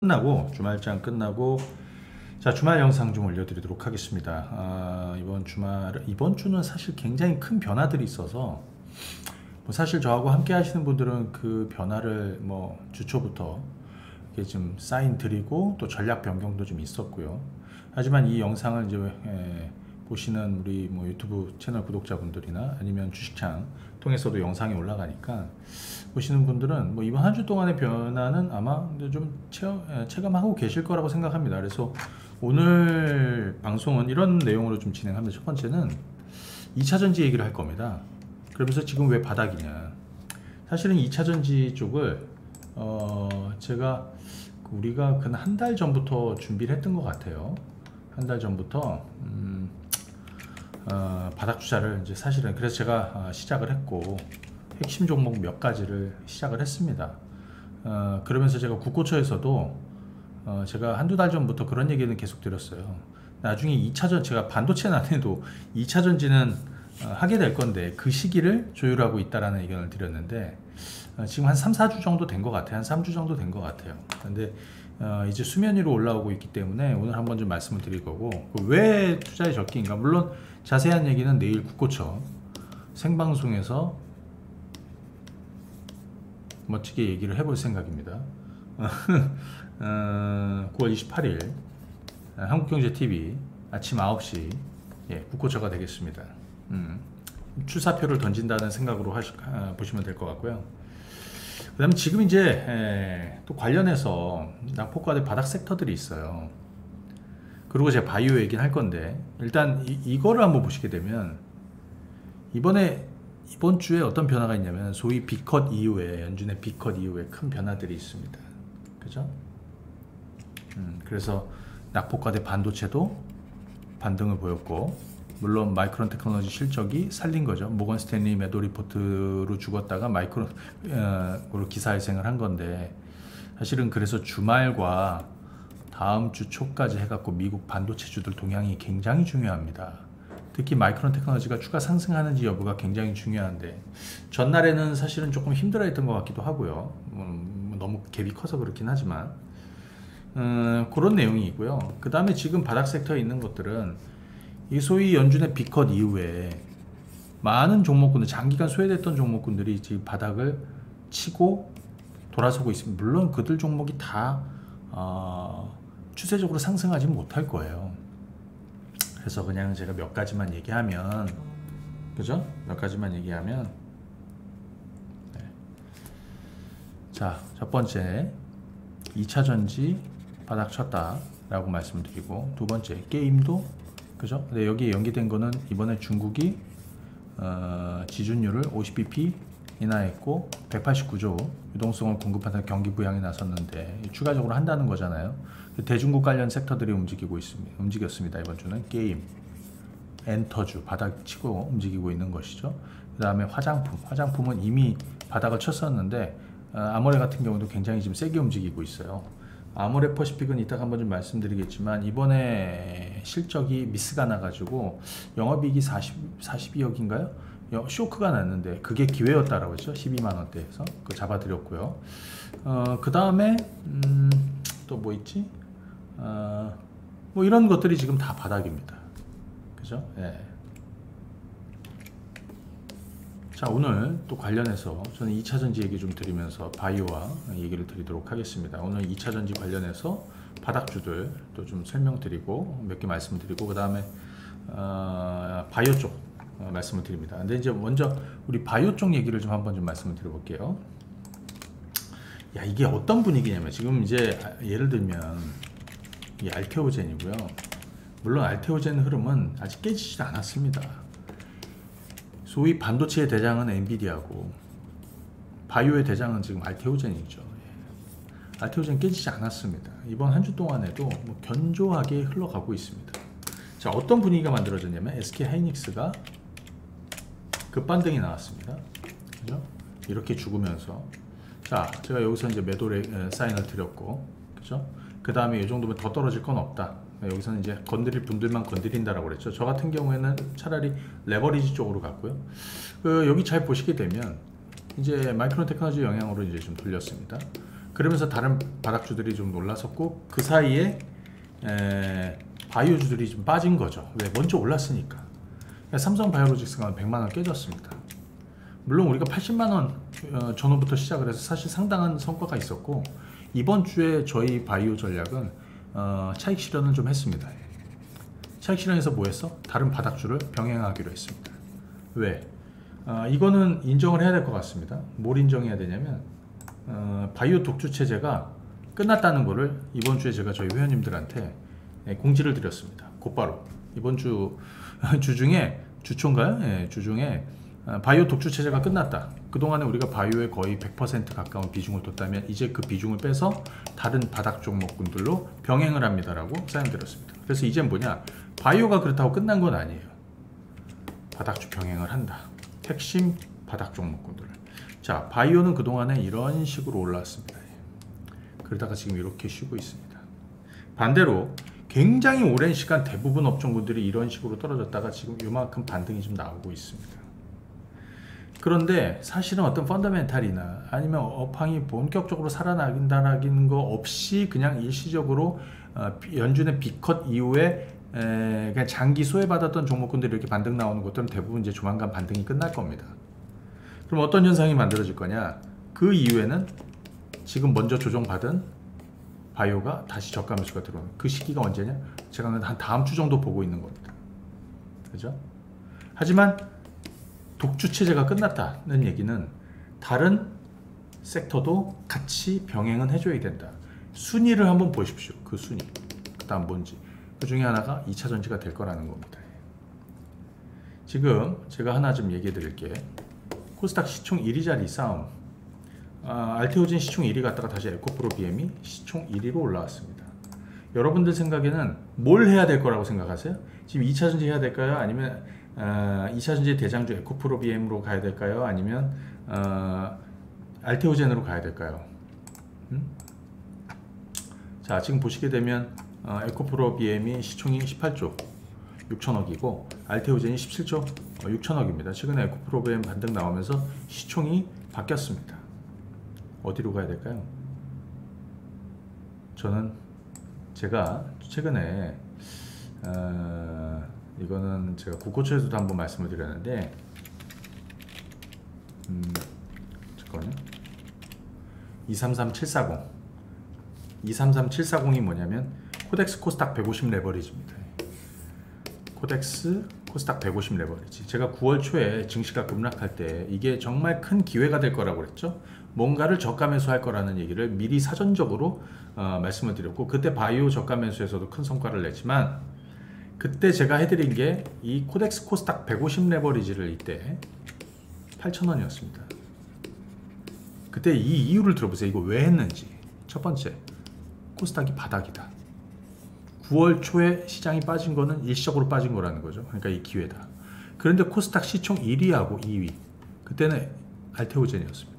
끝나고 주말장 끝나고 자 주말 영상 좀 올려드리도록 하겠습니다. 이번 주는 사실 굉장히 큰 변화들이 있어서 뭐 사실 저하고 함께 하시는 분들은 그 변화를 뭐 주초부터 이렇게 좀 사인 드리고 또 전략 변경도 좀 있었고요. 하지만 이 영상을 이제 보시는 우리 뭐 유튜브 채널 구독자분들이나 아니면 주식창 통해서도 영상이 올라가니까 보시는 분들은 뭐 이번 한 주 동안의 변화는 아마 좀 체감하고 계실 거라고 생각합니다. 그래서 오늘 방송은 이런 내용으로 좀 진행합니다. 첫 번째는 2차전지 얘기를 할 겁니다. 그러면서 지금 왜 바닥이냐. 사실은 2차전지 쪽을 제가 우리가 근 한 달 전부터 준비를 했던 것 같아요. 한 달 전부터 바닥 투자를 이제 사실은 그래서 제가 시작을 했고 핵심 종목 몇 가지를 시작을 했습니다. 그러면서 제가 국고처에서도 제가 한두 달 전부터 그런 얘기는 계속 드렸어요. 나중에 2차전 제가 반도체는 안 해도 2차전지는 하게 될 건데 그 시기를 조율하고 있다라는 의견을 드렸는데 지금 한 3, 4주 정도 된 것 같아요. 한 3주 정도 된 것 같아요. 근데 이제 수면 위로 올라오고 있기 때문에 오늘 한번 좀 말씀을 드릴 거고 왜 투자에 적기인가. 물론 자세한 얘기는 내일 국고처 생방송에서 멋지게 얘기를 해볼 생각입니다. 9월 28일 한국경제TV 아침 9시 국고처가 되겠습니다. 출사표를 던진다는 생각으로 보시면 될 것 같고요. 그 다음에 지금 이제 또 관련해서 낙폭과대 바닥 섹터들이 있어요. 그리고 제가 바이오 얘기는 할 건데 일단 이거를 한번 보시게 되면 이번 주에 어떤 변화가 있냐면 소위 B컷 이후에 연준의 B컷 이후에 큰 변화들이 있습니다. 그죠? 그래서 낙폭과대 반도체도 반등을 보였고 물론 마이크론 테크놀로지 실적이 살린 거죠. 모건 스탠리 매도 리포트로 죽었다가 마이크론으로 기사회생을 한 건데 사실은 그래서 주말과 다음 주 초까지 해갖고 미국 반도체주들 동향이 굉장히 중요합니다. 특히 마이크론 테크놀로지가 추가 상승하는지 여부가 굉장히 중요한데 전날에는 사실은 조금 힘들어했던 것 같기도 하고요. 너무 갭이 커서 그렇긴 하지만 그런 내용이 있고요. 그 다음에 지금 바닥 섹터에 있는 것들은 이 소위 연준의 B컷 이후에 많은 종목군들, 장기간 소외됐던 종목군들이 지금 바닥을 치고 돌아서고 있습니다. 물론 그들 종목이 다 추세적으로 상승하지 못할 거예요. 그래서 그냥 제가 몇 가지만 얘기하면, 그죠? 몇 가지만 얘기하면, 자, 첫 번째 2차전지 바닥 쳤다 라고 말씀드리고, 두 번째 게임도 그죠? 근데 여기에 연기된 거는 이번에 중국이 지준율을 50bp 인하했고 189조 유동성을 공급하는 경기 부양에 나섰는데 추가적으로 한다는 거잖아요. 대중국 관련 섹터들이 움직였습니다. 이번 주는 게임, 엔터주 바닥 치고 움직이고 있는 것이죠. 그 다음에 화장품은 이미 바닥을 쳤었는데 아모레 같은 경우도 굉장히 지금 세게 움직이고 있어요. 아모레 퍼시픽은 이따가 한번 좀 말씀드리겠지만 이번에 실적이 미스가 나가지고 영업이익이 42억인가요? 쇼크가 났는데 그게 기회였다라고 했죠. 12만원대에서 그거 잡아드렸고요. 그 다음에 또 뭐 있지? 뭐 이런 것들이 지금 다 바닥입니다. 그죠? 예. 자, 오늘 또 관련해서 저는 2차전지 얘기 좀 드리면서 바이오와 얘기를 드리도록 하겠습니다. 오늘 2차전지 관련해서 바닥주들 또 좀 설명드리고 몇 개 말씀드리고 그 다음에 바이오 쪽 말씀을 드립니다. 근데 이제 먼저 우리 바이오 쪽 얘기를 좀 한번 좀 말씀을 드려볼게요. 야, 이게 어떤 분위기냐면 지금 이제 예를 들면 이 알테오젠이고요. 물론 알테오젠 흐름은 아직 깨지지 않았습니다. 소위 반도체의 대장은 엔비디아고 바이오의 대장은 지금 알테오젠이죠. 알테오젠 깨지지 않았습니다. 이번 한 주 동안에도 뭐 견조하게 흘러가고 있습니다. 자, 어떤 분위기가 만들어졌냐면 SK 하이닉스가 급반등이 나왔습니다. 그죠? 이렇게 죽으면서 자, 제가 여기서 이제 매도 사인을 드렸고, 그죠? 그 다음에 이 정도면 더 떨어질 건 없다. 여기서는 이제 건드릴 분들만 건드린다라고 그랬죠. 저 같은 경우에는 차라리 레버리지 쪽으로 갔고요. 여기 잘 보시게 되면 이제 마이크론 테크놀로지 영향으로 이제 좀 돌렸습니다. 그러면서 다른 바닥주들이 좀 올랐었고 그 사이에 바이오주들이 좀 빠진 거죠. 왜? 먼저 올랐으니까. 삼성바이오로직스가 100만원 깨졌습니다. 물론 우리가 80만원 전후부터 시작을 해서 사실 상당한 성과가 있었고 이번 주에 저희 바이오 전략은 차익 실현을 좀 했습니다. 차익 실현에서 뭐 했어? 다른 바닥주를 병행하기로 했습니다. 왜? 이거는 인정을 해야 될 것 같습니다. 뭘 인정해야 되냐면 바이오 독주 체제가 끝났다는 거를 이번 주에 제가 저희 회원님들한테 공지를 드렸습니다. 곧바로 이번 주중에 주초인가요? 주중에 바이오 독주 체제가 끝났다. 그동안에 우리가 바이오에 거의 100% 가까운 비중을 뒀다면 이제 그 비중을 빼서 다른 바닥 종목군들로 병행을 합니다라고 사인드렸습니다. 그래서 이젠 뭐냐? 바이오가 그렇다고 끝난 건 아니에요. 바닥주 병행을 한다. 핵심 바닥 종목군들. 자, 바이오는 그동안에 이런 식으로 올라왔습니다. 그러다가 지금 이렇게 쉬고 있습니다. 반대로 굉장히 오랜 시간 대부분 업종군들이 이런 식으로 떨어졌다가 지금 이만큼 반등이 좀 나오고 있습니다. 그런데 사실은 어떤 펀더멘탈이나 아니면 업황이 본격적으로 살아나긴다라는 거 없이 그냥 일시적으로 연준의 B컷 이후에 그냥 장기 소외받았던 종목군들이 이렇게 반등 나오는 것들은 대부분 이제 조만간 반등이 끝날 겁니다. 그럼 어떤 현상이 만들어질 거냐? 그 이후에는 지금 먼저 조정받은 바이오가 다시 저가 매수가 들어오는 그 시기가 언제냐? 제가 한 다음 주 정도 보고 있는 겁니다. 그죠? 하지만 독주 체제가 끝났다는 얘기는 다른 섹터도 같이 병행은 해줘야 된다. 순위를 한번 보십시오. 그 순위. 그 다음 뭔지. 그 중에 하나가 2차 전지가 될 거라는 겁니다. 지금 제가 하나 좀 얘기해 드릴게. 코스닥 시총 1위짜리 싸움. 알테오젠 시총 1위 갔다가 다시 에코프로 BM이 시총 1위로 올라왔습니다. 여러분들 생각에는 뭘 해야 될 거라고 생각하세요? 지금 2차 전지 해야 될까요? 아니면 2차 전지 대장주 에코프로 BM으로 가야 될까요? 아니면 알테오젠으로 가야 될까요? 자, 지금 보시게 되면 에코프로 BM이 시총이 18조 6천억이고 알테오젠이 17조 6천억입니다. 최근에 에코프로 BM 반등 나오면서 시총이 바뀌었습니다. 어디로 가야 될까요? 저는 제가 최근에 이거는 제가 국고초에서도 한번 말씀을 드렸는데 잠깐만요. 233740 233740이 뭐냐면 코덱스 코스닥 150 레버리지입니다. 코덱스 코스닥 150 레버리지. 제가 9월 초에 증시가 급락할 때 이게 정말 큰 기회가 될 거라고 그랬죠. 뭔가를 저가 매수할 거라는 얘기를 미리 사전적으로 말씀을 드렸고 그때 바이오 저가 매수에서도 큰 성과를 냈지만 그때 제가 해드린 게 이 코덱스 코스닥 150 레버리지를 이때 8,000원이었습니다. 그때 이 이유를 들어보세요. 이거 왜 했는지. 첫 번째, 코스닥이 바닥이다. 9월 초에 시장이 빠진 거는 일시적으로 빠진 거라는 거죠. 그러니까 이 기회다. 그런데 코스닥 시총 1위하고 2위 그때는 알테오젠이었습니다.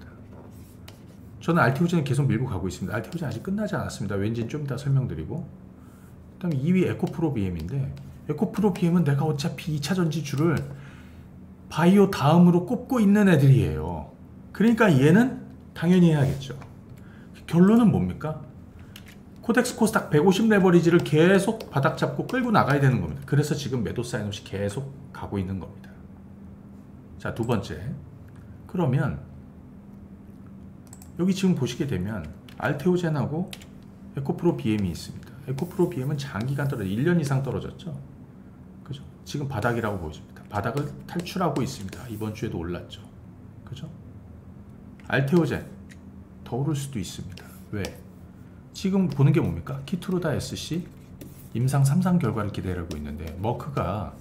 저는 알테오젠을 계속 밀고 가고 있습니다. 알테오젠 아직 끝나지 않았습니다. 왠지 좀 이따 설명드리고. 그 다음에 2위 에코프로 BM인데 에코프로 BM은 내가 어차피 2차 전지주를 바이오 다음으로 꼽고 있는 애들이에요. 그러니까 얘는 당연히 해야겠죠. 결론은 뭡니까? 코덱스 코스닥 150 레버리지를 계속 바닥 잡고 끌고 나가야 되는 겁니다. 그래서 지금 매도 사인 없이 계속 가고 있는 겁니다. 자, 두 번째. 그러면 여기 지금 보시게 되면 알테오젠하고 에코프로 BM이 있습니다. 에코프로 BM은 장기간 떨어져 1년 이상 떨어졌죠. 그죠? 지금 바닥이라고 보여집니다. 바닥을 탈출하고 있습니다. 이번 주에도 올랐죠. 그죠? 알테오젠 더 오를 수도 있습니다. 왜? 지금 보는 게 뭡니까? 키투르다 SC 임상 3상 결과를 기다리고 있는데 머크가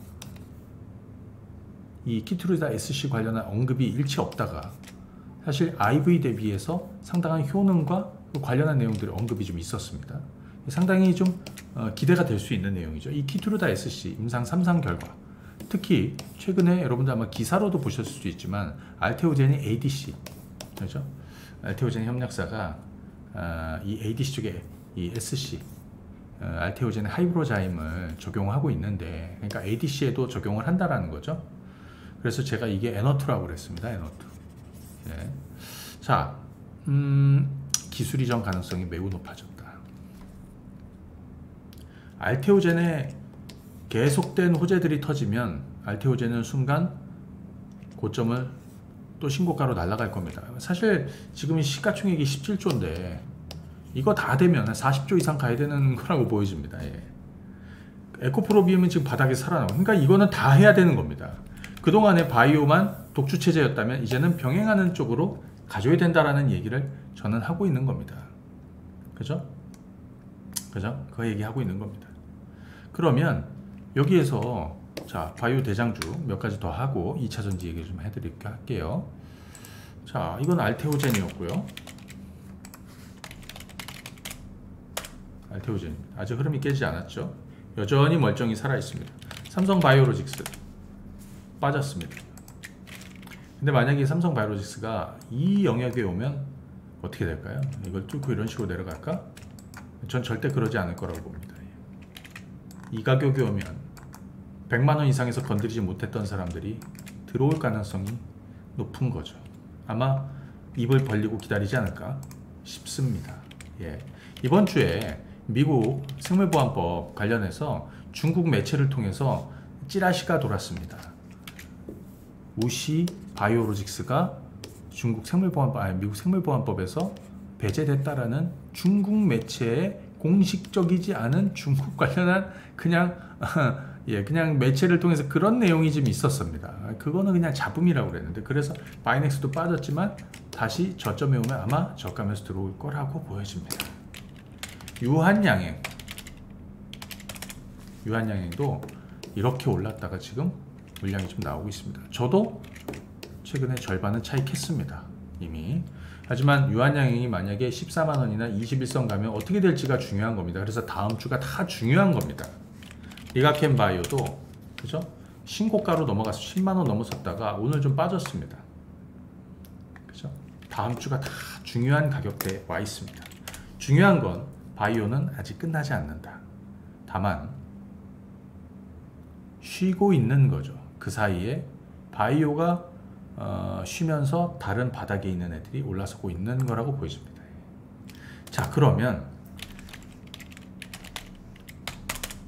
이 키투르다 SC 관련한 언급이 일치 없다가 사실 IV 대비해서 상당한 효능과 관련한 내용들의 언급이 좀 있었습니다. 상당히 좀 기대가 될 수 있는 내용이죠. 이 키투르다 SC 임상 3상 결과 특히 최근에 여러분들 아마 기사로도 보셨을 수도 있지만 알테오젠이 ADC 그렇죠? 알테오젠 협력사가 이 ADC 쪽에 이 SC 알테오젠의 하이브로자임을 적용하고 있는데 그러니까 ADC에도 적용을 한다라는 거죠. 그래서 제가 이게 N2라고 그랬습니다. N2. 예. 자, 기술 이전 가능성이 매우 높아졌다. 알테오젠에 계속된 호재들이 터지면 알테오젠은 순간 고점을 또 신고가로 날아갈 겁니다. 사실 지금 시가총액이 17조인데 이거 다 되면 40조 이상 가야 되는 거라고 보여집니다. 예. 에코프로비움은 지금 바닥에 살아나고, 그러니까 이거는 다 해야 되는 겁니다. 그동안에 바이오만 독주체제였다면 이제는 병행하는 쪽으로 가져야 된다라는 얘기를 저는 하고 있는 겁니다. 그죠? 그 얘기하고 있는 겁니다. 그러면 여기에서 자, 바이오 대장주 몇 가지 더 하고 2차전지 얘기 좀 해드릴까 할게요. 자, 이건 알테오젠이었고요. 알테오젠입니다. 아직 흐름이 깨지지 않았죠. 여전히 멀쩡히 살아있습니다. 삼성바이오로직스 빠졌습니다. 근데 만약에 삼성바이오로직스가 이 영역에 오면 어떻게 될까요? 이걸 뚫고 이런 식으로 내려갈까? 전 절대 그러지 않을 거라고 봅니다. 이 가격에 오면 100만원 이상에서 건드리지 못했던 사람들이 들어올 가능성이 높은 거죠. 아마 입을 벌리고 기다리지 않을까 싶습니다. 예. 이번 주에 미국 생물보안법 관련해서 중국 매체를 통해서 찌라시가 돌았습니다. 우시 바이오로직스가 중국 생물보안법, 미국 생물보안법에서 배제됐다라는 중국 매체의 공식적이지 않은 중국 관련한 그냥 그냥 매체를 통해서 그런 내용이 좀 있었습니다. 그거는 그냥 잡음이라고 그랬는데, 그래서 바이넥스도 빠졌지만 다시 저점에 오면 아마 저가면서 들어올 거라고 보여집니다. 유한양행도 이렇게 올랐다가 지금 물량이 좀 나오고 있습니다. 저도 최근에 절반은 차익했습니다. 이미. 하지만 유한양행이 만약에 14만원이나 21선 가면 어떻게 될지가 중요한 겁니다. 그래서 다음 주가 다 중요한 겁니다. 리가켄바이오도 그죠? 신고가로 넘어가서 10만원 넘어섰다가 오늘 좀 빠졌습니다. 그죠? 다음 주가 다 중요한 가격대에 와 있습니다. 중요한 건 바이오는 아직 끝나지 않는다. 다만 쉬고 있는 거죠. 그 사이에 바이오가 쉬면서 다른 바닥에 있는 애들이 올라서고 있는 거라고 보여집니다. 자, 그러면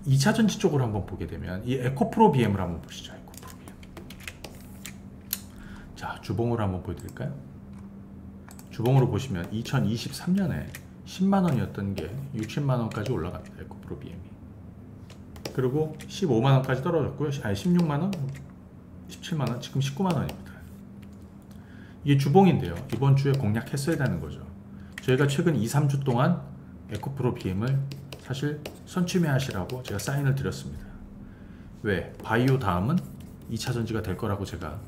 2차전지 쪽으로 한번 보게 되면 이 에코프로 BM을 한번 보시죠. 에코프로 BM. 자, 주봉으로 한번 보여드릴까요? 주봉으로 보시면 2023년에 10만원이었던 게 60만원까지 올라갑니다. 에코프로 BM이. 그리고 15만원까지 떨어졌고요. 아니 16만원, 17만원, 지금 19만원입니다. 이게 주봉인데요. 이번 주에 공략했어야 되는 거죠. 저희가 최근 2-3주 동안 에코프로 BM을 사실 선취매 하시라고 제가 사인을 드렸습니다. 왜? 바이오 다음은 2차전지가 될 거라고 제가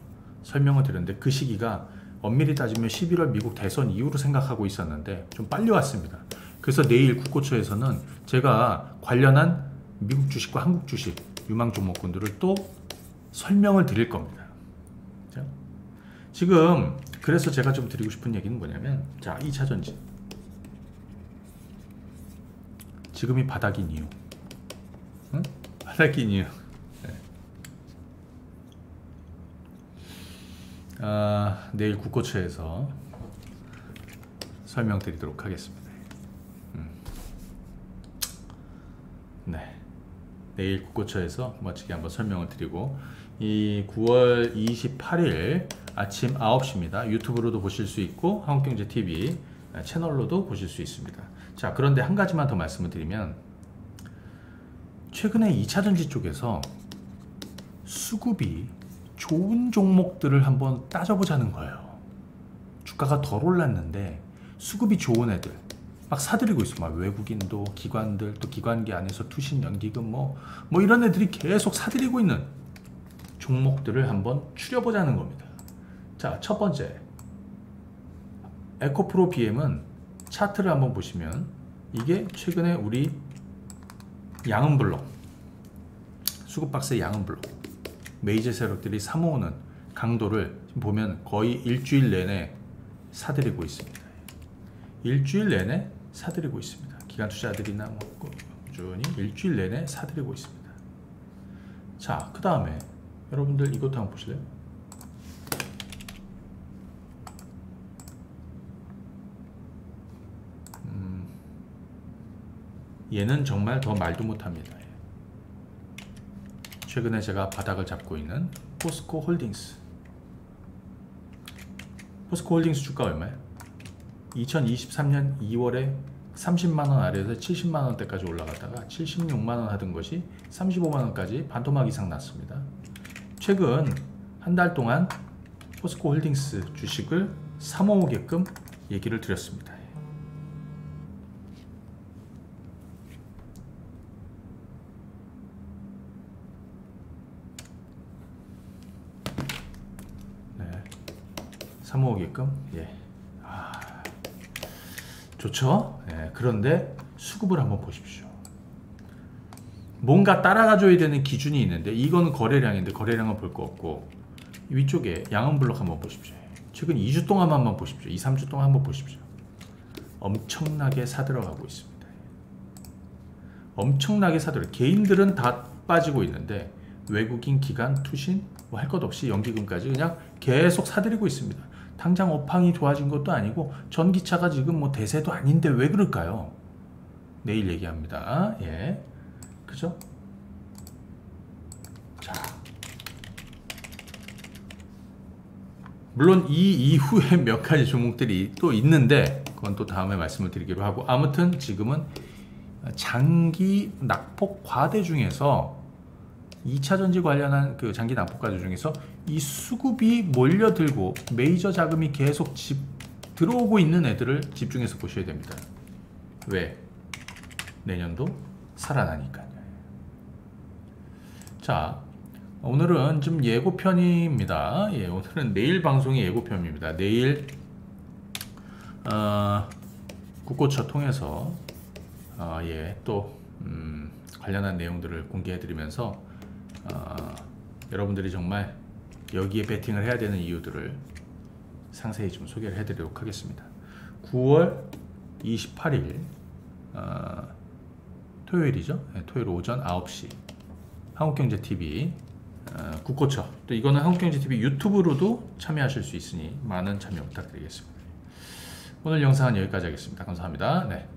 설명을 드렸는데, 그 시기가 엄밀히 따지면 11월 미국 대선 이후로 생각하고 있었는데 좀 빨리 왔습니다. 그래서 내일 국고처에서는 제가 관련한 미국 주식과 한국 주식 유망 종목군들을 또 설명을 드릴 겁니다. 자, 지금 그래서 제가 좀 드리고 싶은 얘기는 뭐냐면, 자, 2차전지 지금이 바닥인 이유, 응? 바닥인 이유. 네. 내일 국고처에서 설명드리도록 하겠습니다. 네, 내일 국고처에서 멋지게 한번 설명을 드리고, 이 9월 28일 아침 9시입니다. 유튜브로도 보실 수 있고 한국경제TV 채널로도 보실 수 있습니다. 자, 그런데 한 가지만 더 말씀을 드리면, 최근에 2차전지 쪽에서 수급이 좋은 종목들을 한번 따져보자는 거예요. 주가가 덜 올랐는데 수급이 좋은 애들 막 사들이고 있어. 막 외국인도, 기관들, 또 기관계 안에서 투신연기금 뭐 이런 애들이 계속 사들이고 있는 종목들을 한번 추려보자는 겁니다. 자, 첫 번째, 에코프로 BM은 차트를 한번 보시면 이게 최근에 우리 양은블록, 수급박스의 양은블록, 메이저 세력들이 사모으는 강도를 지금 보면 거의 일주일 내내 사들이고 있습니다. 일주일 내내 사들이고 있습니다. 기관 투자들이나 뭐 꾸준히 일주일 내내 사들이고 있습니다. 자, 그 다음에 여러분들 이것도 한번 보실래요? 얘는 정말 더 말도 못합니다. 최근에 제가 바닥을 잡고 있는 포스코 홀딩스. 포스코 홀딩스 주가 얼마야? 2023년 2월에 30만원 아래에서 70만원대까지 올라갔다가 76만원 하던 것이 35만원까지 반토막 이상 났습니다. 최근 한 달 동안 포스코 홀딩스 주식을 사모으게끔 얘기를 드렸습니다. 네, 사모으게끔. 예. 좋죠? 예, 그런데 수급을 한번 보십시오. 뭔가 따라가줘야 되는 기준이 있는데 이거는 거래량인데 거래량은 볼 거 없고 위쪽에 양은 블록 한번 보십시오. 최근 2주 동안만 보십시오. 2, 3주 동안 한번 보십시오. 엄청나게 사들어가고 있습니다. 엄청나게 사들어. 개인들은 다 빠지고 있는데 외국인, 기관, 투신 뭐 할 것 없이 연기금까지 그냥 계속 사들이고 있습니다. 당장 업황이 좋아진 것도 아니고 전기차가 지금 뭐 대세도 아닌데 왜 그럴까요? 내일 얘기합니다. 예, 그죠? 자, 물론 이 이후에 몇 가지 종목들이 또 있는데 그건 또 다음에 말씀을 드리기로 하고, 아무튼 지금은 장기 낙폭 과대 중에서 2차 전지 관련한 그 장기 낙폭 과대 중에서 이 수급이 몰려들고 메이저 자금이 계속 들어오고 있는 애들을 집중해서 보셔야 됩니다. 왜? 내년도 살아나니까요. 자, 오늘은 좀 예고편입니다. 예, 오늘은 내일 방송의 예고편입니다. 내일 국고처 통해서 예, 또 관련한 내용들을 공개해드리면서 여러분들이 정말 여기에 베팅을 해야 되는 이유들을 상세히 좀 소개를 해드리도록 하겠습니다. 9월 28일 토요일이죠. 네, 토요일 오전 9시 한국경제TV 국고처, 또 이거는 한국경제TV 유튜브로도 참여하실 수 있으니 많은 참여 부탁드리겠습니다. 오늘 영상은 여기까지 하겠습니다. 감사합니다. 네.